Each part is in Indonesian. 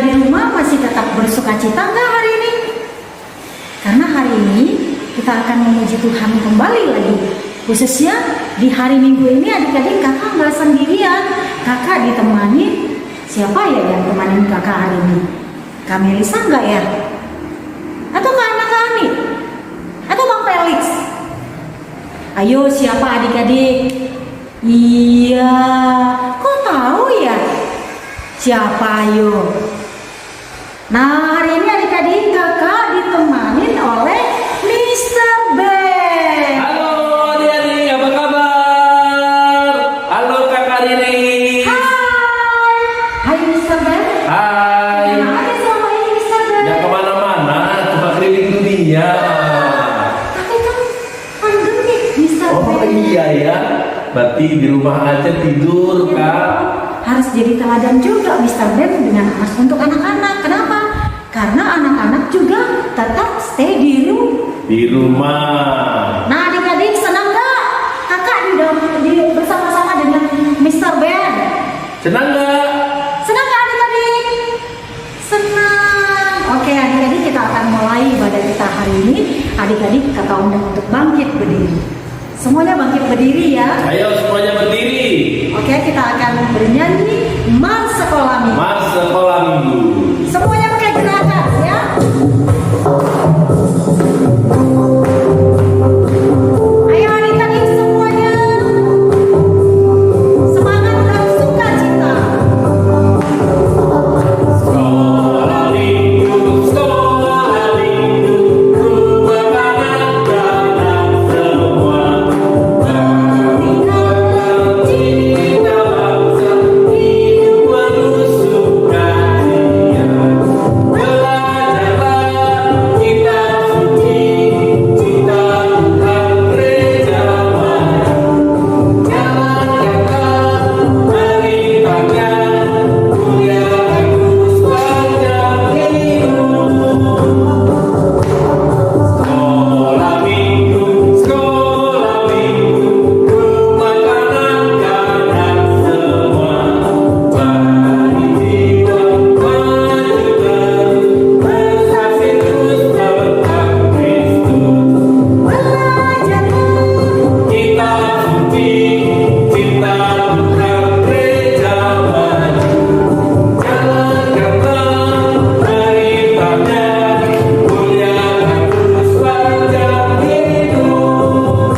ada di rumah masih tetap bersukacita nggak hari ini? Karena hari ini kita akan memuji Tuhan kembali lagi. Khususnya di hari Minggu ini adik-adik kakak nggak sendirian. Kakak ditemani, siapa ya yang temanin kakak hari ini? Kak Melisa nggak ya? Atau Kak Anak Ani? Atau Bang Felix? Ayo siapa adik-adik? Iya, kok tahu ya? Siapa ayo? Nah hari ini adik-adik kakak ditemanin oleh Mr. Ben. Halo adik-adik, apa kabar? Halo Kakak Riri. Hai Mr. Ben. Hai. Nah, ada selama ini Mr. Ben. Gak kemana-mana, cuma keliling dunia. Tapi kan pandemi Mr. Oh Ben. iya ya, berarti di rumah aja tidur Kak. Harus jadi teladan juga Mr. Ben untuk anak-anak. Kenapa? Karena anak-anak juga tetap stay di rumah. Nah adik-adik senang nggak kakak bersama-sama dengan Mr. Ben? Senang nggak? Senang nggak adik-adik? Senang. Oke adik-adik, kita akan mulai ibadah kita hari ini. Adik-adik kakak undang untuk bangkit berdiri. Semuanya bangkit berdiri ya. Ayo semuanya berdiri. Oke, kita akan bernyanyi Mars Sekolah Minggu. Mars Sekolah Minggu. Semuanya pakai gerakan ya. Ayo adik-adik semuanya. Semangat dan sukacita. Sekolah Minggu, sekolah Minggu, rumah kanak-kanak semua. Tinggalkan cinta bangsa, hidup penuh sukacita. Belajarlah kitab suci, cita Tuhan gereja maju. Jalankan perintahnya, muliakan Kristus sepanjang hidup. Sekolah Minggu, rumah kanak-kanak semua. Mari kita maju terus, bersaksi terus tentang Kristus. Belajarlah. Kita suci, cinta Tuhan gereja maju. Jalankanlah perintahnya, muliakan Kristus sepanjang hidup.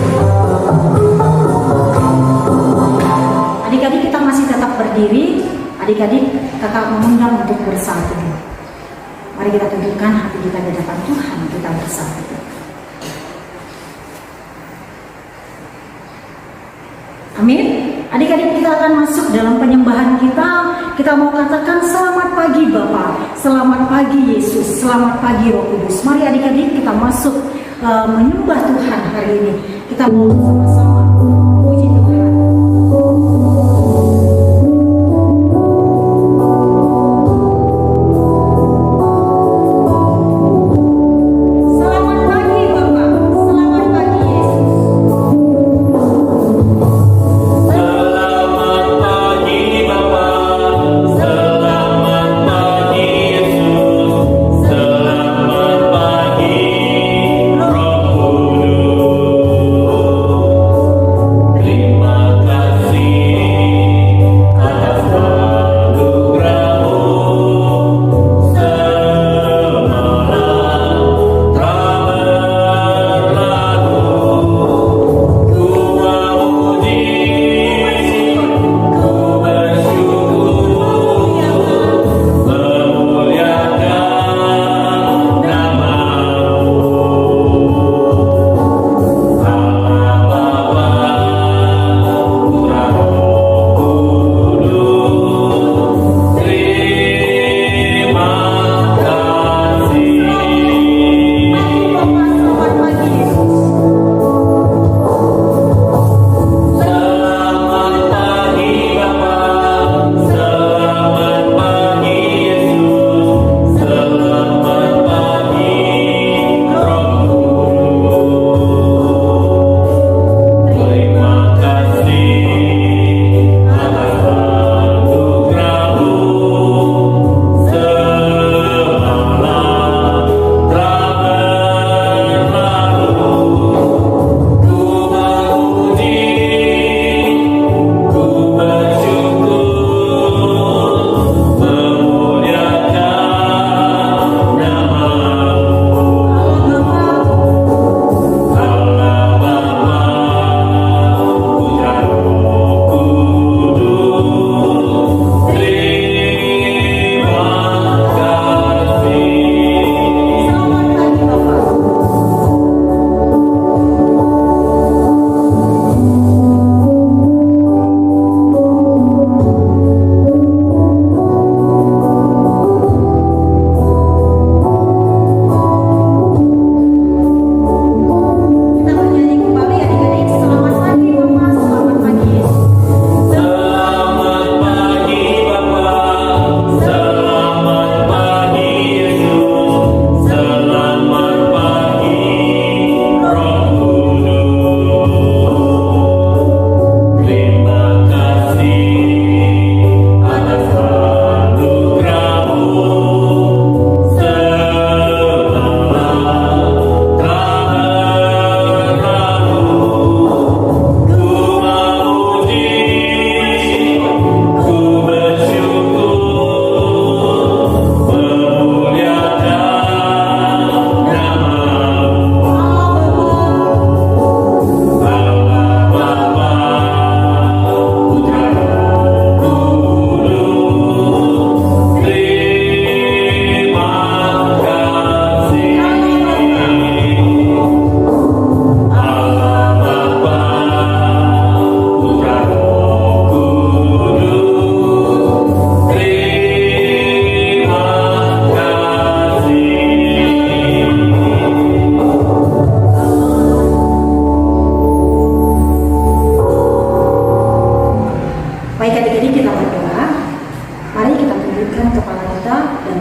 Adik-adik kita masih tetap berdiri. Adik-adik kakak mengundang untuk bersatu. Mari kita tundukkan hati kita di hadapan Tuhan, kita bersatu. Amin. Adik-adik kita akan masuk dalam penyembahan kita. Kita mau katakan selamat pagi Bapa, selamat pagi Yesus, selamat pagi Roh Kudus. Mari adik-adik kita masuk menyembah Tuhan hari ini. Kita mau bersama-sama puji Tuhan. Selamat pagi Bapa, selamat pagi Yesus. Selamat pagi Bapa, selamat pagi Yesus, selamat pagi Roh Kudus.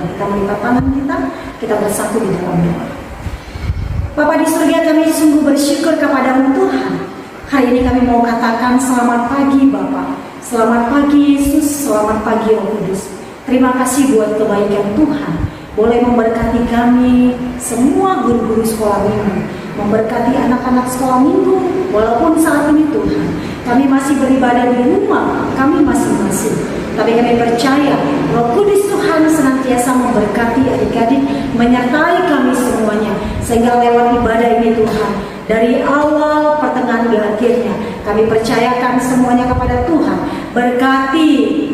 Kita melipat tangan kita bersatu di dalam doa. Bapa di surga, kami sungguh bersyukur kepada-Mu Tuhan. Hari ini kami mau katakan selamat pagi Bapa, selamat pagi Yesus, selamat pagi Roh Kudus. Terima kasih buat kebaikan Tuhan, boleh memberkati kami semua guru-guru sekolah minggu, memberkati anak-anak sekolah minggu, walaupun saat ini Tuhan kami masih beribadah di rumah kami masing-masing. Tapi kami percaya Roh Kudus Tuhan senantiasa memberkati adik-adik, menyertai kami semuanya, sehingga lewat ibadah ini Tuhan, dari awal, pertengahan, dan akhirnya, kami percayakan semuanya kepada Tuhan. Berkati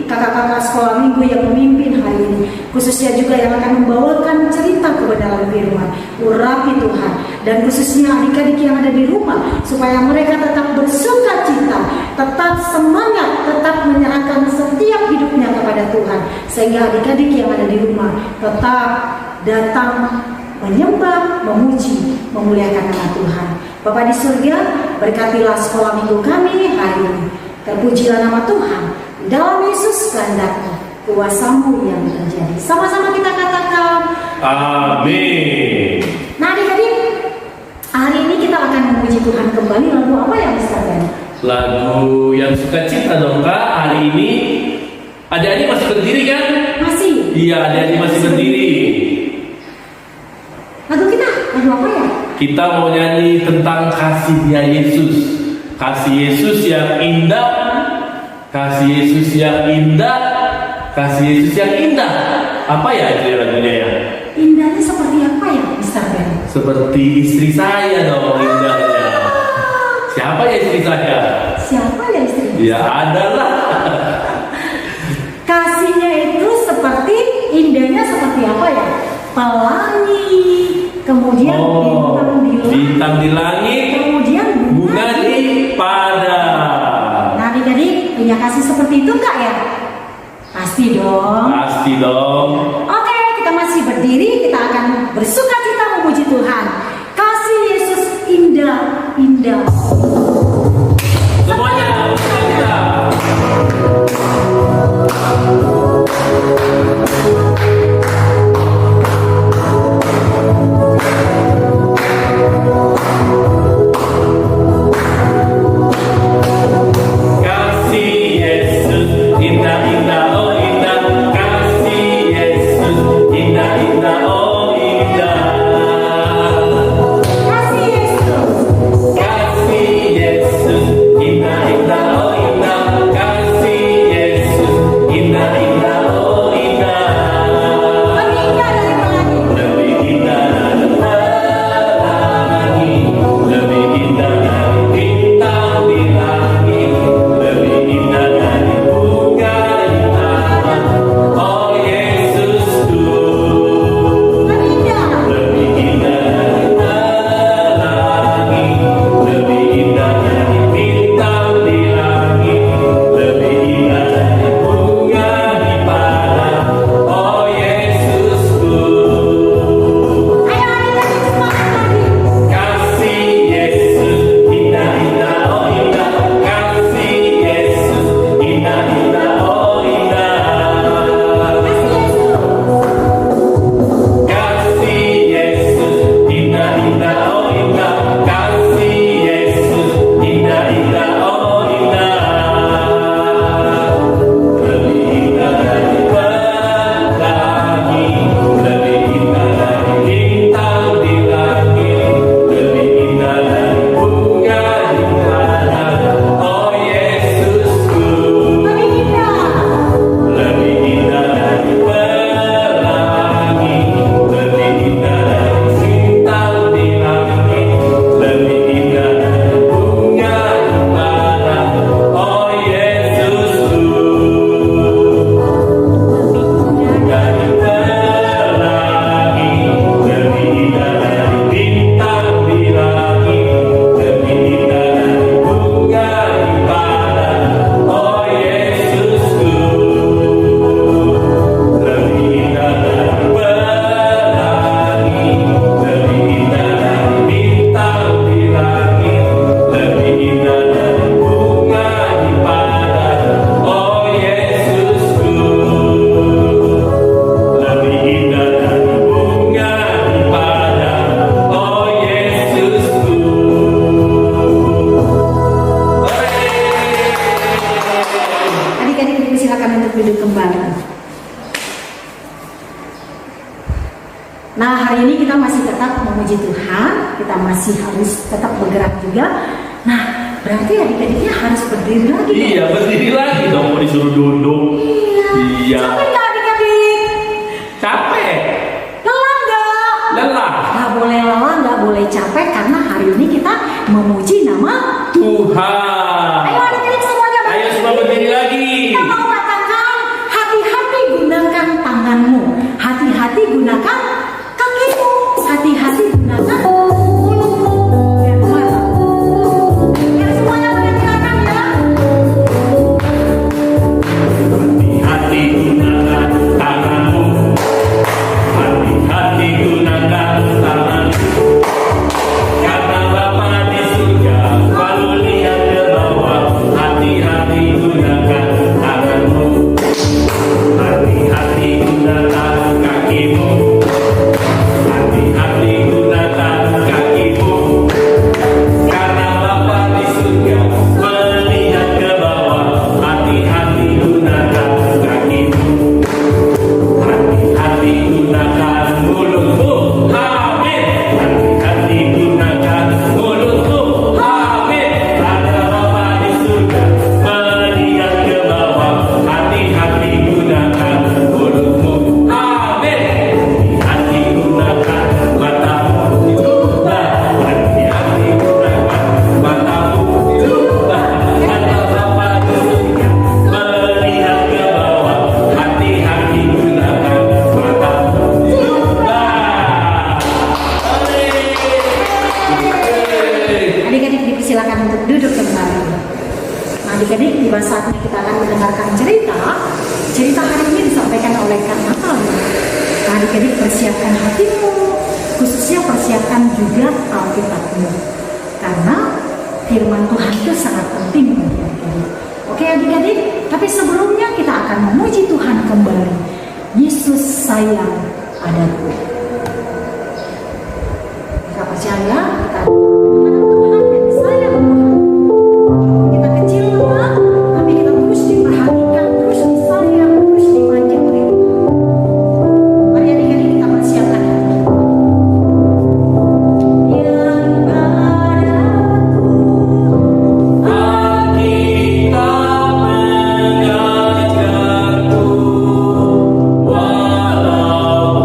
kakak-kakak sekolah minggu yang memimpin hari ini, khususnya juga yang akan membawakan cerita kebenaran firman. Urapi Tuhan, dan khususnya adik-adik yang ada di rumah, supaya mereka tetap bersuka cita, tetap semangat, tetap menyerahkan setiap hidupnya kepada Tuhan, sehingga adik-adik yang ada di rumah tetap datang menyembah, memuji, memuliakan nama Tuhan. Bapa di surga, berkatilah sekolah minggu kami hari ini. Terpujilah nama Tuhan. Dalam Yesus kehendak-Mu, kuasa-Mu yang terjadi. Sama-sama kita katakan Amin. Nah adik-adik, hari ini kita akan memuji Tuhan kembali. Lagu apa yang Mister Ben? Lagu yang sukacita dong Kak. Hari ini adik-adik masih berdiri kan? Masih? Iya, adik-adik masih berdiri. Lagu kita, lagu apa ya? Kita mau nyanyi tentang kasihnya Yesus. Kasih Yesus yang indah, kasih Yesus yang indah, kasih Yesus yang indah. Apa ya itu lagunya ya? Indahnya seperti apa ya, Mister Ben? Seperti istri saya dong indahnya. Siapa ya istri saya? Siapa ya istri? Ya adalah. Kasihnya itu seperti, indahnya seperti apa ya? Pelangi, kemudian bintang di langit, kemudian bunga di padang. Nah adik-adik, punya kasih seperti itu enggak ya? Pasti dong. Pasti dong. Oke, kita masih berdiri, kita akan bersuka cita memuji Tuhan. Kasih Yesus indah, indah. Semuanya bersuka cita. Indah, indah, oh indah, kasih Yesus, indah, indah, oh indah. Nah, hari ini kita masih tetap memuji Tuhan, kita masih harus tetap bergerak juga. Nah, berarti adik-adiknya harus berdiri lagi. Iya, berdiri lagi dong, mau disuruh duduk. Iya. Capek nggak adik-adik? Capek. Lelah nggak? Lelah. Nggak boleh lelah, nggak boleh capek, karena hari ini kita memuji nama Tuhan. Ayo adik-adik semuanya berdiri. Ayo semua berdiri lagi. Kita mau katakan, hati-hati gunakan tanganmu, hati-hati gunakan kakimu, hati-hati gunakan mulutmu dan matamu. Biar semuanya mendengarkan ya. Hati-hati gunakan tanganmu. Hati-hati gunakan tanganmu. Karena Bapa di surga selalu lihat ke bawah. Hati-hati gunakan tanganmu. Hati-hati gunakan kakimu. Hati-hati gunakan kakimu. Karena Bapa di surga melihat ke bawah. Hati-hati gunakan kakimu. Hati-hati gunakan mulutmu. Amin. Hati-hati gunakan mulutmu. Amin. Karena Bapa di surga melihat ke bawah. Hati-hati gunakan mulutmu. Amin. Hati-hati gunakan matamu. Hati-hati gunakan matamu. Karena Bapa di surga melihat ke bawah. Hati-hati gunakan matamu. Adik-adik dipersilakan untuk duduk kembali. Nah, adik-adik, tiba saatnya kita akan mendengarkan cerita hari ini disampaikan oleh Kak Natalia. Nah, adik-adik persiapkan hatimu, khususnya persiapkan juga Alkitabmu, karena firman Tuhan itu sangat penting bagi adik-adik. Oke adik-adik, tapi sebelumnya kita akan memuji Tuhan kembali. Yesus sayang padaku. Kita percaya, kita Tuhan yang disayang Tuhan. Kita kecil lemah, tapi kita terus diperhatikan, terus disayang, terus dimanja oleh Tuhan. Mari adik-adik kita persiapkan hati. Yang padaku Alkitab mengajarku, walaupun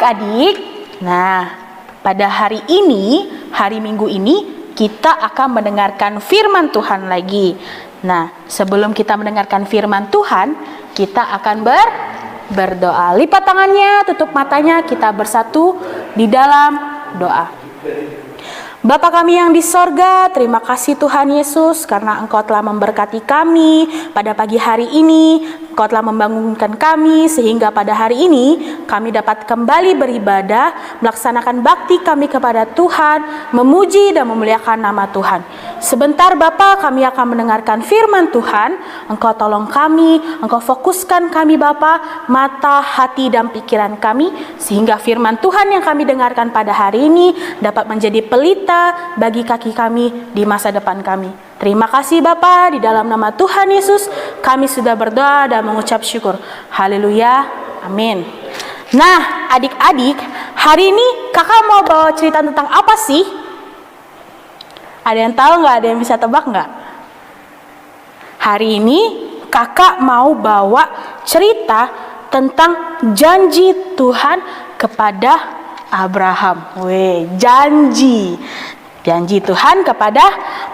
adik-adik, nah pada hari ini, hari Minggu ini, kita akan mendengarkan firman Tuhan lagi. Nah, sebelum kita mendengarkan firman Tuhan, kita akan berdoa. Lipat tangannya, tutup matanya, kita bersatu di dalam doa. Bapa kami yang di sorga, terima kasih Tuhan Yesus karena Engkau telah memberkati kami pada pagi hari ini. Engkau telah membangunkan kami sehingga pada hari ini kami dapat kembali beribadah, melaksanakan bakti kami kepada Tuhan, memuji dan memuliakan nama Tuhan. Sebentar Bapa, kami akan mendengarkan firman Tuhan. Engkau tolong kami, Engkau fokuskan kami Bapa, mata, hati dan pikiran kami, sehingga firman Tuhan yang kami dengarkan pada hari ini dapat menjadi pelita bagi kaki kami di masa depan kami. Terima kasih Bapa, di dalam nama Tuhan Yesus kami sudah berdoa dan mengucap syukur. Haleluya, amin. Nah adik-adik, hari ini kakak mau bawa cerita tentang apa sih? Ada yang tahu nggak? Ada yang bisa tebak nggak? Hari ini kakak mau bawa cerita tentang janji Tuhan kepada Abraham. Janji Tuhan kepada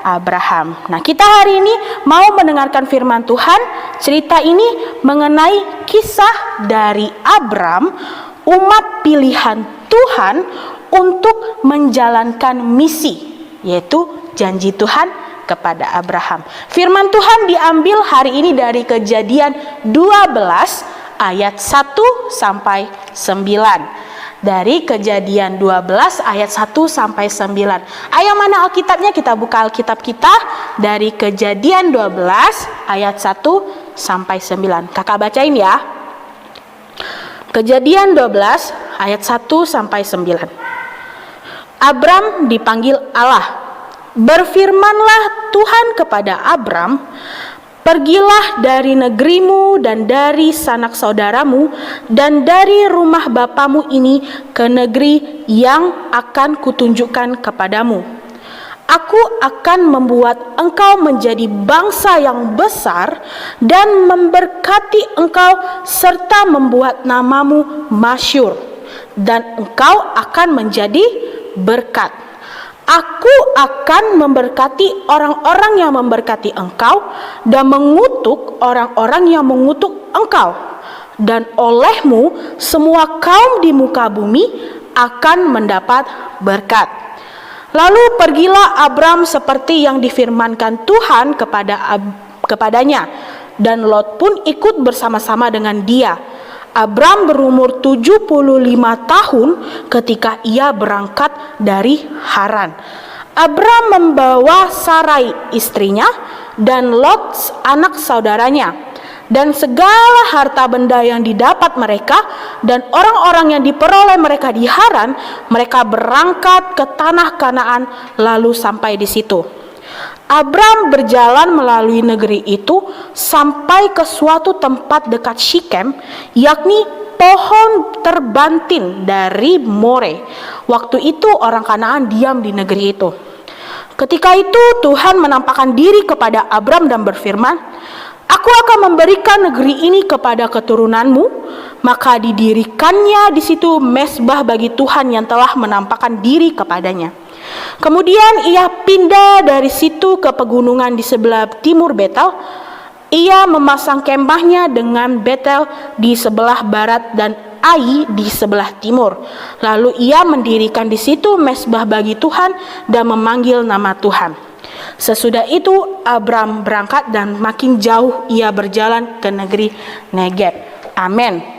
Abraham. Nah, kita hari ini mau mendengarkan firman Tuhan. Cerita ini mengenai kisah dari Abram, umat pilihan Tuhan untuk menjalankan misi, yaitu janji Tuhan kepada Abraham. Firman Tuhan diambil hari ini dari Kejadian 12 ayat 1 sampai 9. Dari Kejadian 12 ayat 1 sampai 9. Ayo, mana Alkitabnya? Kita buka Alkitab kita dari Kejadian 12 ayat 1 sampai 9. Kakak bacain ya. Kejadian 12 ayat 1 sampai 9. Abram dipanggil Allah. Berfirmanlah Tuhan kepada Abram, pergilah dari negerimu dan dari sanak saudaramu dan dari rumah bapamu ini ke negeri yang akan kutunjukkan kepadamu. Aku akan membuat engkau menjadi bangsa yang besar dan memberkati engkau serta membuat namamu masyhur, dan engkau akan menjadi berkat. Aku akan memberkati orang-orang yang memberkati engkau dan mengutuk orang-orang yang mengutuk engkau. Dan olehmu semua kaum di muka bumi akan mendapat berkat. Lalu pergilah Abram seperti yang difirmankan Tuhan kepadanya. Dan Lot pun ikut bersama-sama dengan dia. Abram berumur 75 tahun ketika ia berangkat dari Haran. Abram membawa Sarai istrinya dan Lot anak saudaranya dan segala harta benda yang didapat mereka dan orang-orang yang diperoleh mereka di Haran. Mereka berangkat ke tanah Kanaan lalu sampai di situ. Abram berjalan melalui negeri itu sampai ke suatu tempat dekat Syichem, yakni pohon terbantin dari More. Waktu itu orang Kanaan diam di negeri itu. Ketika itu Tuhan menampakkan diri kepada Abram dan berfirman, Aku akan memberikan negeri ini kepada keturunanmu. Maka didirikannya di situ mezbah bagi Tuhan yang telah menampakkan diri kepadanya. Kemudian ia pindah dari situ ke pegunungan di sebelah timur Betel. Ia memasang kemahnya dengan Betel di sebelah barat dan Ai di sebelah timur. Lalu ia mendirikan di situ mezbah bagi Tuhan dan memanggil nama Tuhan. Sesudah itu Abram berangkat dan makin jauh ia berjalan ke negeri Negeb. Amin.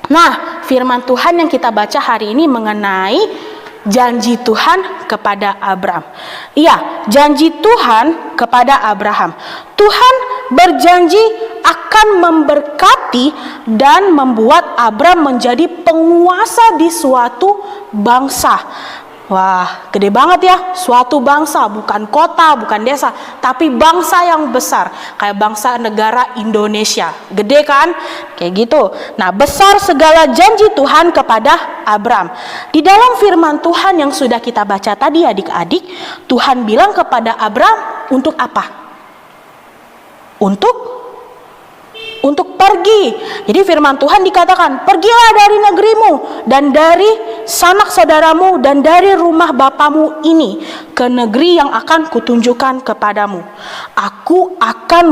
Nah, firman Tuhan yang kita baca hari ini mengenai janji Tuhan kepada Abram. Iya, janji Tuhan kepada Abraham. Tuhan berjanji akan memberkati dan membuat Abram menjadi penguasa di suatu bangsa. Wah, gede banget ya, suatu bangsa, bukan kota, bukan desa, tapi bangsa yang besar, kayak bangsa negara Indonesia. Gede kan? Kayak gitu. Nah, besar segala janji Tuhan kepada Abram. Di dalam firman Tuhan yang sudah kita baca tadi adik-adik, Tuhan bilang kepada Abram untuk apa? Untuk untuk pergi. Jadi firman Tuhan dikatakan, pergilah dari negerimu dan dari sanak saudaramu dan dari rumah bapamu ini ke negeri yang akan kutunjukkan kepadamu. Aku akan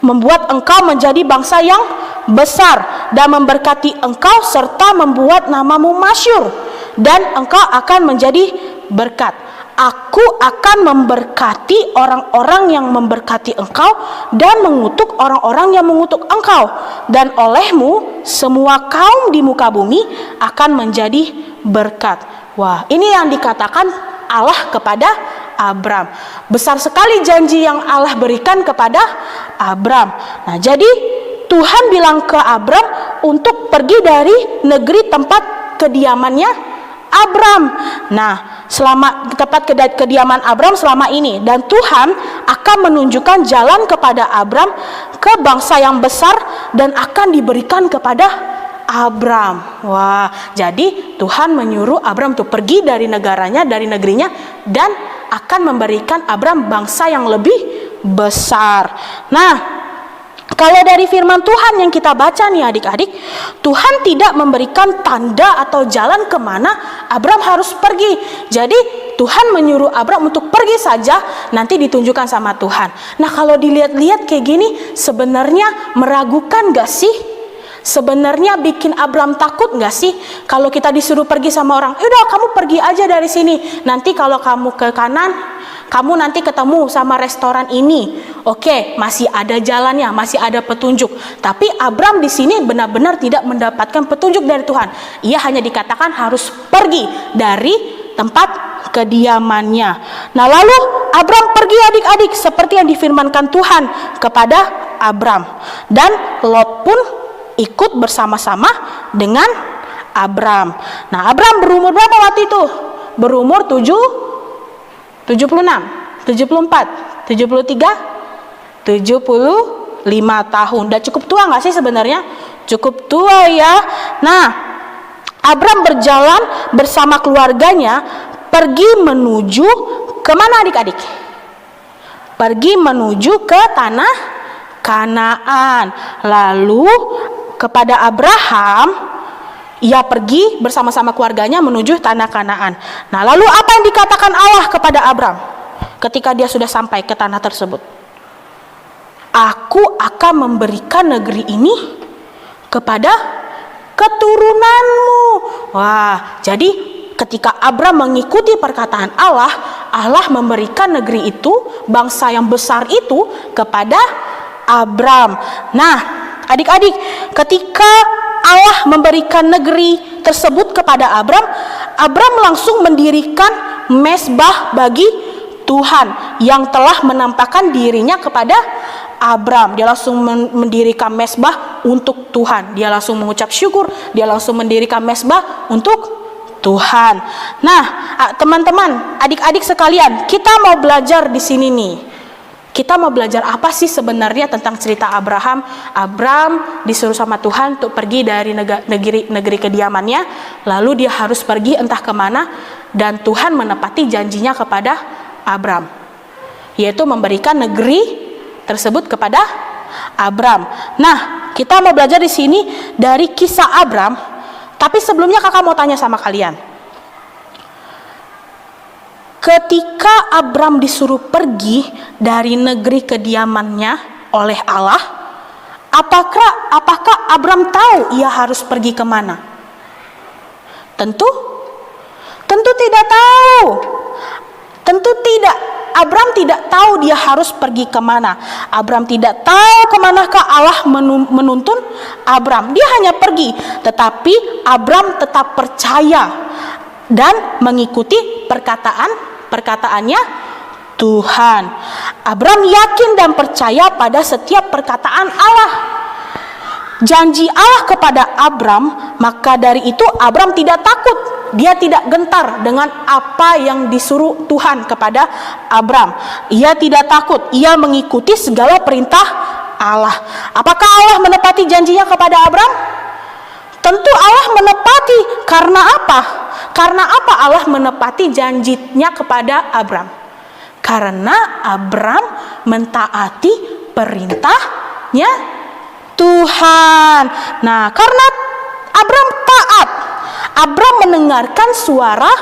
membuat engkau menjadi bangsa yang besar dan memberkati engkau serta membuat namamu masyhur, dan engkau akan menjadi berkat. Aku akan memberkati orang-orang yang memberkati engkau dan mengutuk orang-orang yang mengutuk engkau, dan olehmu semua kaum di muka bumi akan menjadi berkat. Wah, ini yang dikatakan Allah kepada Abram. Besar sekali janji yang Allah berikan kepada Abram. Nah, jadi Tuhan bilang ke Abram untuk pergi dari negeri tempat kediamannya Abram. Nah, selama tempat kediaman Abram selama ini, dan Tuhan akan menunjukkan jalan kepada Abram ke bangsa yang besar dan akan diberikan kepada Abram. Wah, jadi Tuhan menyuruh Abram untuk pergi dari negaranya, dari negerinya, dan akan memberikan Abram bangsa yang lebih besar. Nah, kalau dari firman Tuhan yang kita baca nih adik-adik, Tuhan tidak memberikan tanda atau jalan kemana Abram harus pergi. Jadi Tuhan menyuruh Abram untuk pergi saja, nanti ditunjukkan sama Tuhan. Nah, kalau dilihat-lihat kayak gini, sebenarnya meragukan gak sih? Sebenarnya bikin Abram takut gak sih? Kalau kita disuruh pergi sama orang, udah kamu pergi aja dari sini. Nanti kalau kamu ke kanan, kamu nanti ketemu sama restoran ini. Oke, masih ada jalannya, masih ada petunjuk. Tapi Abram di sini benar-benar tidak mendapatkan petunjuk dari Tuhan. Ia hanya dikatakan harus pergi dari tempat kediamannya. Nah, lalu Abram pergi adik-adik seperti yang difirmankan Tuhan kepada Abram. Dan Lot pun ikut bersama-sama dengan Abram. Nah, Abram berumur berapa waktu itu? Berumur 76, 74, 73, 75 tahun. Udah cukup tua gak sih sebenarnya? Cukup tua ya. Nah, Abram berjalan bersama keluarganya pergi menuju kemana adik-adik? Pergi menuju ke tanah Kanaan. Lalu kepada Abraham, ia pergi bersama-sama keluarganya menuju tanah Kanaan. Nah, lalu apa yang dikatakan Allah kepada Abram ketika dia sudah sampai ke tanah tersebut? Aku akan memberikan negeri ini kepada keturunanmu. Wah, jadi ketika Abram mengikuti perkataan Allah, Allah memberikan negeri itu, bangsa yang besar itu kepada Abram. Nah, adik-adik, ketika Allah memberikan negeri tersebut kepada Abram, Abram langsung mendirikan mezbah bagi Tuhan yang telah menampakkan dirinya kepada Abram. Dia langsung mendirikan mezbah untuk Tuhan. Dia langsung mengucap syukur, dia langsung mendirikan mezbah untuk Tuhan. Nah, teman-teman, adik-adik sekalian, kita mau belajar di sini nih. Kita mau belajar apa sih sebenarnya tentang cerita Abraham? Abram disuruh sama Tuhan untuk pergi dari negeri kediamannya, lalu dia harus pergi entah kemana, dan Tuhan menepati janjinya kepada Abram, yaitu memberikan negeri tersebut kepada Abram. Nah, kita mau belajar di sini dari kisah Abram, tapi sebelumnya kakak mau tanya sama kalian. Ketika Abram disuruh pergi dari negeri kediamannya oleh Allah, apakah Abram tahu ia harus pergi kemana? Tentu tidak tahu. Tentu tidak. Abram tidak tahu dia harus pergi kemana. Abram tidak tahu kemanakah Allah menuntun Abram. Dia hanya pergi, tetapi Abram tetap percaya dan mengikuti perkataannya Tuhan. Abram yakin dan percaya pada setiap perkataan Allah. Janji Allah kepada Abram, maka dari itu Abram tidak takut. Dia tidak gentar dengan apa yang disuruh Tuhan kepada Abram. Ia tidak takut, ia mengikuti segala perintah Allah. Apakah Allah menepati janjinya kepada Abram? Tentu Allah menepati. Karena apa? Karena apa Allah menepati janjinya kepada Abram? Karena Abram mentaati perintah suaranya Tuhan. Nah, karena Abram taat, Abram mendengarkan suara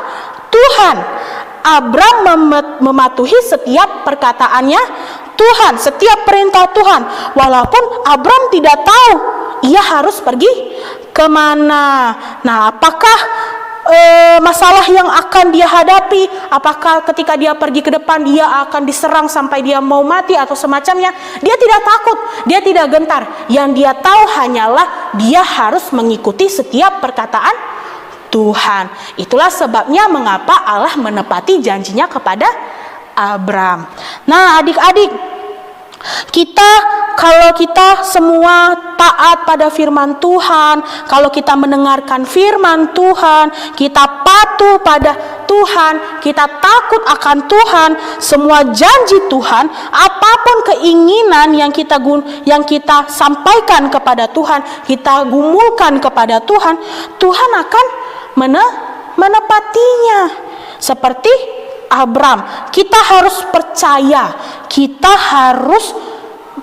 Tuhan. Abram mematuhi setiap perkataannya Tuhan, setiap perintah Tuhan. Walaupun Abram tidak tahu ia harus pergi kemana. Nah, apakah masalah yang akan dia hadapi, apakah ketika dia pergi ke depan dia akan diserang sampai dia mau mati atau semacamnya, dia tidak takut, dia tidak gentar. Yang dia tahu hanyalah dia harus mengikuti setiap perkataan Tuhan. Itulah sebabnya mengapa Allah menepati janjinya kepada Abram. Nah, adik-adik, kalau kita semua taat pada firman Tuhan, kalau kita mendengarkan firman Tuhan, kita patuh pada Tuhan, kita takut akan Tuhan, semua janji Tuhan, apapun keinginan yang kita sampaikan kepada Tuhan, kita gumulkan kepada Tuhan, Tuhan akan menepatinya. Seperti Abram, kita harus percaya, kita harus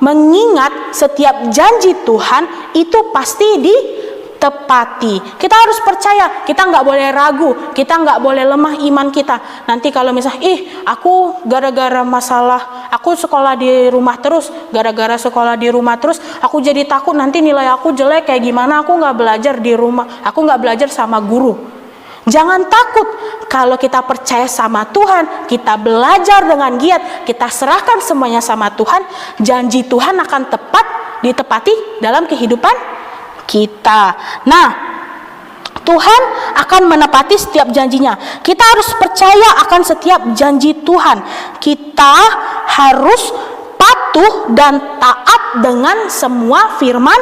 mengingat setiap janji Tuhan itu pasti ditepati. Kita harus percaya, kita nggak boleh ragu, kita nggak boleh lemah iman kita. Nanti kalau misalnya, aku gara-gara masalah, aku sekolah di rumah terus, gara-gara sekolah di rumah terus, aku jadi takut nanti nilai aku jelek kayak gimana, aku nggak belajar di rumah, aku nggak belajar sama guru. Jangan takut, kalau kita percaya sama Tuhan, kita belajar dengan giat, kita serahkan semuanya sama Tuhan, janji Tuhan akan ditepati dalam kehidupan kita. Nah, Tuhan akan menepati setiap janjinya. Kita harus percaya akan setiap janji Tuhan. Kita harus patuh dan taat dengan semua firman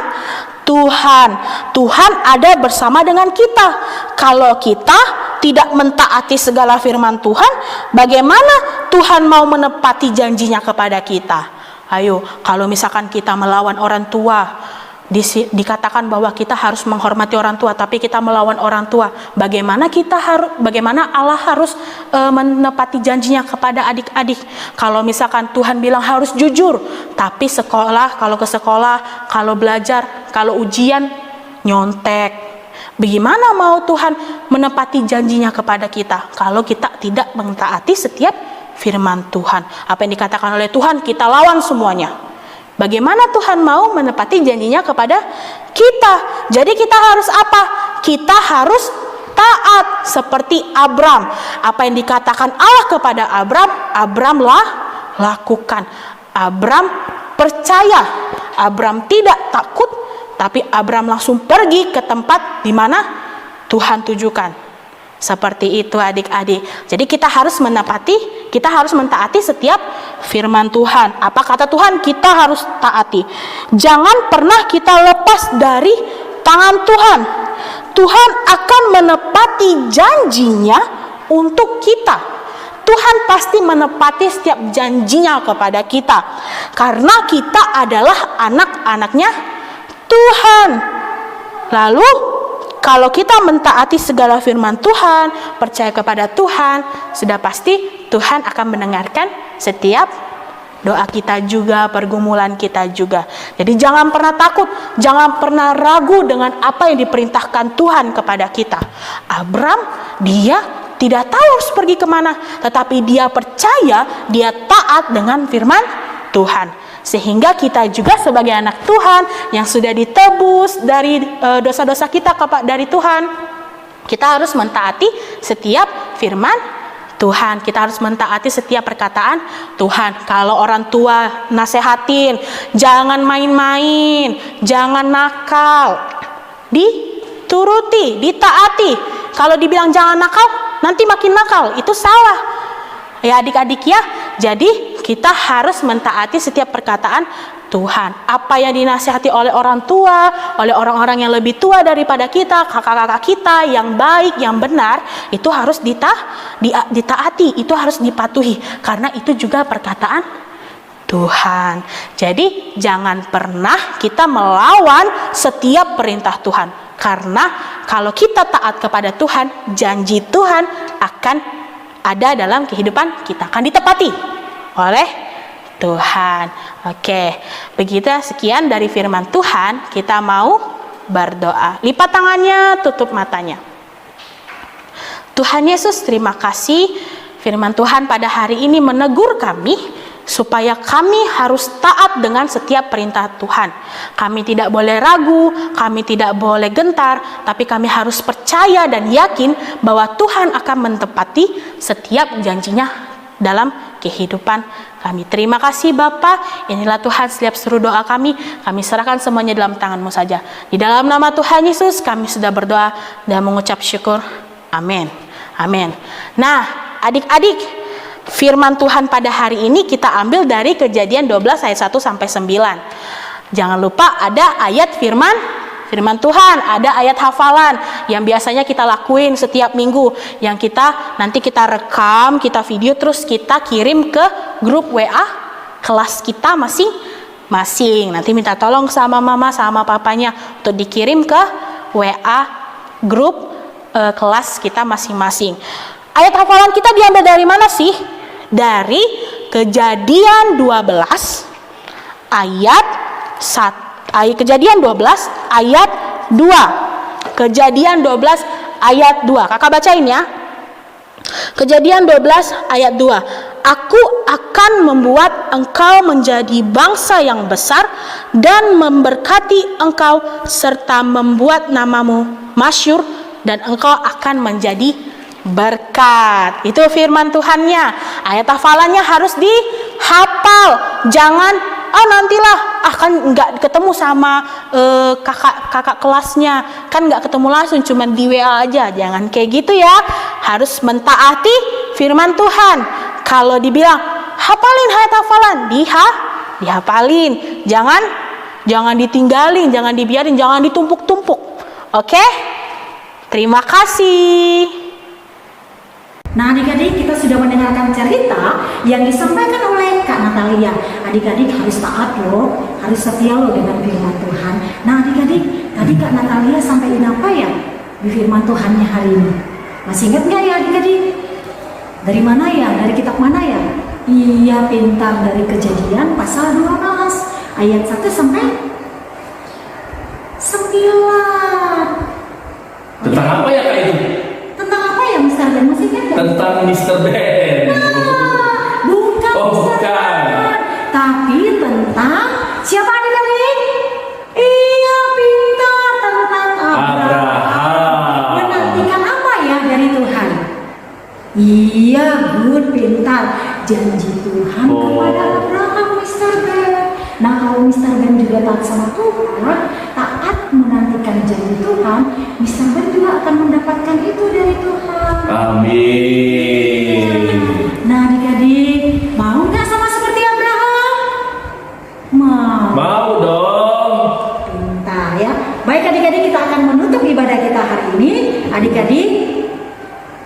Tuhan. Tuhan ada bersama dengan kita. Kalau kita tidak mentaati segala firman Tuhan, bagaimana Tuhan mau menepati janjinya kepada kita? Ayo, kalau misalkan kita melawan orang tua, dikatakan bahwa kita harus menghormati orang tua, tapi kita melawan orang tua, bagaimana Allah harus menepati janjinya kepada adik-adik? Kalau misalkan Tuhan bilang harus jujur, tapi kalau ke sekolah, kalau belajar, kalau ujian nyontek, bagaimana mau Tuhan menepati janjinya kepada kita kalau kita tidak mentaati setiap firman Tuhan? Apa yang dikatakan oleh Tuhan kita lawan semuanya. Bagaimana Tuhan mau menepati janjinya kepada kita? Jadi kita harus apa? Kita harus taat seperti Abram. Apa yang dikatakan Allah kepada Abram lakukan. Abram percaya, Abram tidak takut, tapi Abram langsung pergi ke tempat di mana Tuhan tujukan. Seperti itu adik-adik. Jadi kita harus mentaati setiap firman Tuhan. Apa kata Tuhan? Kita harus taati. Jangan pernah kita lepas dari tangan Tuhan. Tuhan akan menepati janjinya untuk kita. Tuhan pasti menepati setiap janjinya kepada kita. Karena kita adalah anak-anaknya Tuhan. Lalu kalau kita mentaati segala firman Tuhan, percaya kepada Tuhan, sudah pasti Tuhan akan mendengarkan setiap doa kita juga, pergumulan kita juga. Jadi jangan pernah takut, jangan pernah ragu dengan apa yang diperintahkan Tuhan kepada kita. Abram, dia tidak tahu harus pergi kemana, tetapi dia percaya, dia taat dengan firman Tuhan. Sehingga kita juga sebagai anak Tuhan yang sudah ditebus dari dosa-dosa kita dari Tuhan, kita harus mentaati setiap firman Tuhan. Kita harus mentaati setiap perkataan Tuhan. Kalau orang tua nasehatin, jangan main-main, jangan nakal, dituruti, ditaati. Kalau dibilang jangan nakal, nanti makin nakal, itu salah. Ya adik-adik ya, jadi kita harus mentaati setiap perkataan Tuhan. Apa yang dinasihati oleh orang tua, oleh orang-orang yang lebih tua daripada kita, kakak-kakak kita yang baik, yang benar, itu harus ditaati, itu harus dipatuhi. Karena itu juga perkataan Tuhan. Jadi jangan pernah kita melawan setiap perintah Tuhan. Karena kalau kita taat kepada Tuhan, janji Tuhan akan ada dalam kehidupan kita, akan ditepati oleh Tuhan. Oke, begitu sekian dari firman Tuhan. Kita mau berdoa. Lipat tangannya, tutup matanya. Tuhan Yesus, terima kasih firman Tuhan pada hari ini menegur kami supaya kami harus taat dengan setiap perintah Tuhan. Kami tidak boleh ragu, kami tidak boleh gentar, tapi kami harus percaya dan yakin bahwa Tuhan akan menepati setiap janjinya dalam kehidupan kami. Terima kasih Bapa. Inilah Tuhan setiap seru doa kami serahkan semuanya dalam tangan-Mu saja. Di dalam nama Tuhan Yesus kami sudah berdoa dan mengucap syukur. Amin. Amin. Nah, adik-adik, firman Tuhan pada hari ini kita ambil dari Kejadian 12 ayat 1 sampai 9. Jangan lupa ada ayat firman Tuhan, ada ayat hafalan yang biasanya kita lakuin setiap minggu, yang nanti kita rekam, kita video, terus kita kirim ke grup WA kelas kita masing-masing. Nanti minta tolong sama mama sama papanya untuk dikirim ke WA grup kelas kita masing-masing. Ayat hafalan kita diambil dari mana sih? Dari Kejadian 12 ayat 1. Kejadian 12 ayat 2. Kejadian 12 ayat 2. Kakak bacain ya. Kejadian 12 ayat 2. Aku akan membuat engkau menjadi bangsa yang besar dan memberkati engkau serta membuat namamu masyhur dan engkau akan menjadi berkat. Itu firman Tuhannya. Ayat hafalannya harus dihafal. Jangan nantilah kan nggak ketemu sama kakak kelasnya, kan nggak ketemu langsung, cuma di WA aja. Jangan kayak gitu ya. Harus mentaati firman Tuhan. Kalau dibilang hafalin ayat hafalan, dihafalin. Jangan ditinggalin, jangan dibiarin, jangan ditumpuk-tumpuk. Oke? Terima kasih. Nah adik-adik, kita sudah mendengarkan cerita yang disampaikan oleh Kak Natalia. Adik-adik harus taat loh, harus setia loh dengan firman Tuhan. Nah adik-adik, tadi Kak Natalia sampaikan apa ya di firman Tuhannya hari ini? Masih ingat nggak ya adik-adik? Dari mana ya? Dari kitab mana ya? Iya, pintar, dari Kejadian pasal 12 ayat 1 sampai 9. Tentang apa ya Kak itu? Tentang apa ya Mr. Ben? Masih ingat nggak? Tentang Mr. Ben. Bukan Oh, Mr. bukan. Ben. Tapi tentang siapa adik-adik? Iya, pintar, tentang Abraham. Menantikan apa ya dari Tuhan? Iya, good, pintar. Janji Tuhan kepada Abraham, Mr. Ben. Nah, kalau Mr. Ben juga taat sama Tuhan, taat menantikan janji Tuhan, Mr. Ben juga akan mendapatkan itu dari Tuhan. Amin. Nah, adik-adik, mau nggak sama seperti Abraham? Mau dong. Pintar ya. Baik adik-adik, kita akan menutup ibadah kita hari ini. Adik-adik,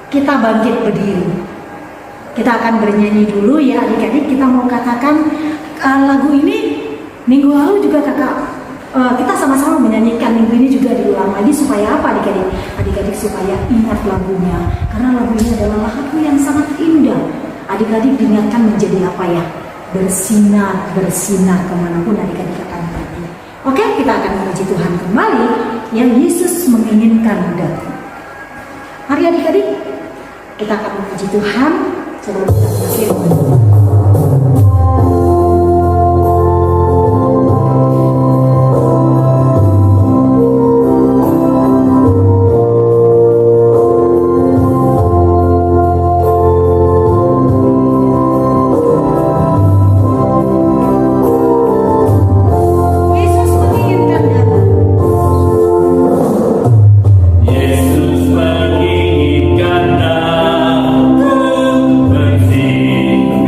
kita bangkit berdiri. Kita akan bernyanyi dulu ya adik-adik. Kita mau katakan lagu ini minggu lalu juga kita sama-sama menyanyikan. Minggu ini juga diulang lagi supaya apa adik-adik? Adik-adik supaya ingat lagunya. Karena lagu ini adalah lagu yang sangat indah. Adik-adik diingatkan menjadi apa ya? Bersinar kemanapun adik-adik akan pergi. Oke, kita akan memuji Tuhan kembali yang Yesus menginginkan datang. Mari adik-adik, kita akan memuji Tuhan sebelum kita berakhir. Yesus menginginkan aku bersih.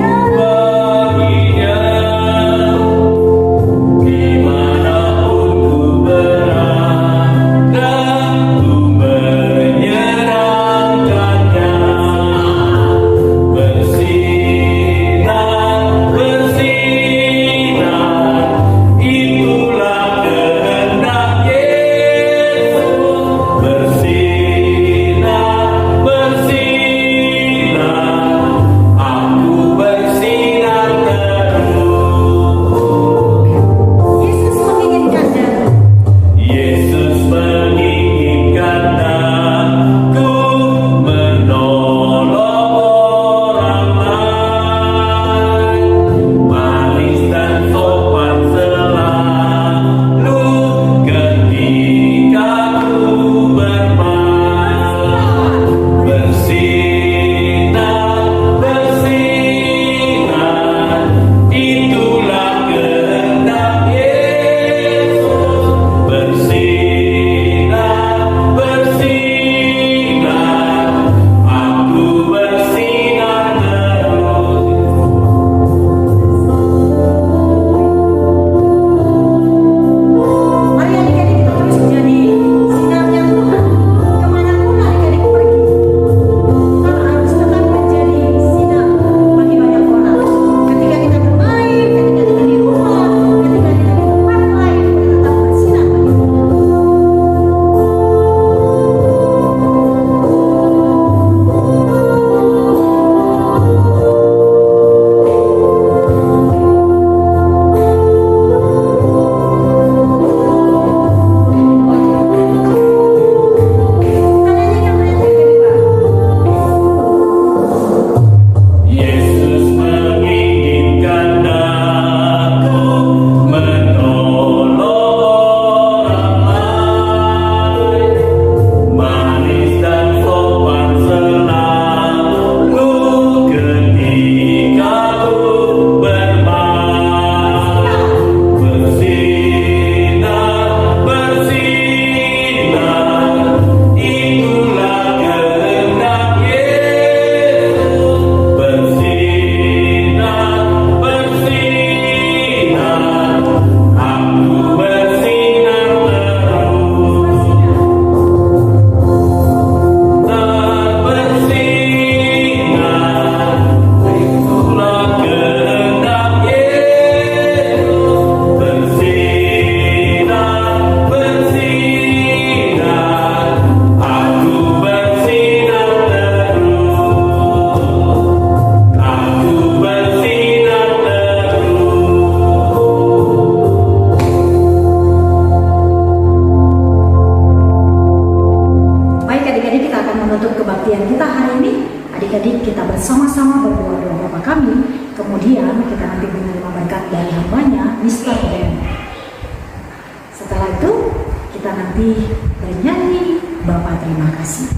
nanti bernyanyi Bapa terima kasih.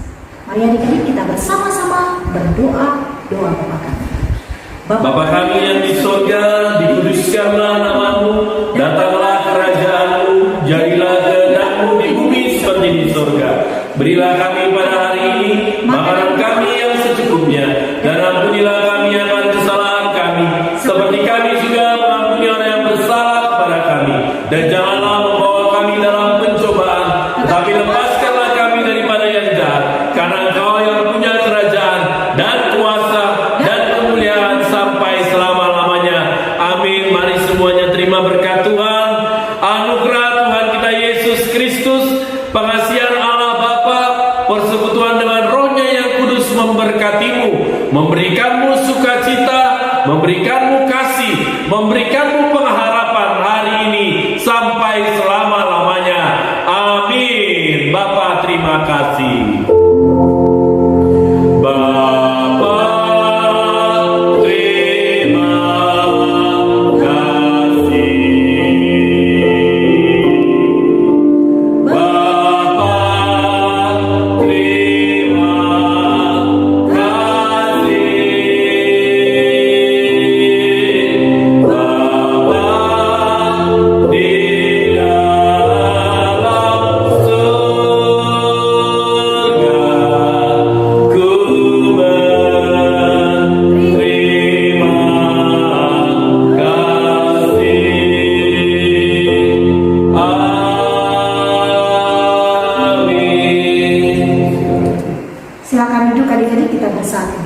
Mari adik-adik kita bersama-sama berdoa doa Bapa kami. Bapa kami yang di surga, dikuduskanlah nama-Mu, datanglah kerajaan-Mu, jadilah kehendak-Mu di bumi seperti di surga. Berilah kami pada hari ini makanan kami yang secukupnya, dan ampunilah kami akan kesalahan kami, seperti kami juga mengampuni orang yang bersalah kepada kami. Dan janganlah membawa kami dalam pencobaan, tetapi lepaskanlah kami daripada yang jahat, karena Engkau yang punya kerajaan dan kuasa dan kemuliaan sampai selama-lamanya. Amin. Mari semuanya terima berkat Tuhan. Anugerah Tuhan kita Yesus Kristus, pengasihan Allah Bapa, persekutuan dengan Roh-Nya yang kudus memberkatimu, memberikanmu sukacita, memberikanmu kasih, memberikanmu pengharapan hari ini sampai selama-lamanya. Amin. Bapa terima kasih. Bapa terima kasih. Bapa terima kasih. Bapa di dalam surga, ku menerima kasih. Amin. Silakan duduk adik-adik kita bersatu.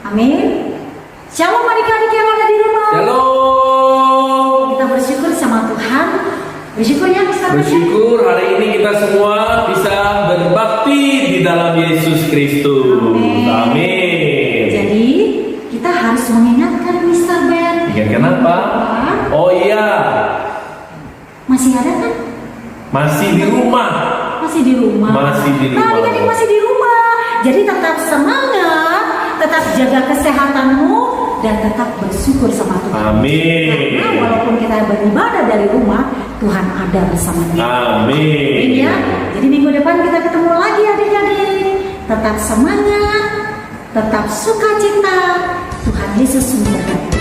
Amin. Shalom adik-adik yang ada di rumah. Shalom. Kita bersyukur sama Tuhan. Bersyukur ya Mister. Bersyukur hari ini kita semua bisa berbakti di dalam Yesus Kristus. Amin. Jadi kita harus mengingatkan Mister Ben. Ingatkan apa? Oh iya, Masih ada kan? masih di rumah. Masih di rumah. Masih di rumah. Nah, adik-adik masih di rumah. Jadi tetap semangat, tetap jaga kesehatanmu, dan tetap bersyukur sama Tuhan. Amin. Karena walaupun kita beribadah dari rumah, Tuhan ada bersama kita. Amin. Ya. Jadi minggu depan kita ketemu lagi adik-adik. Tetap semangat, tetap sukacita. Tuhan Yesus memberkati.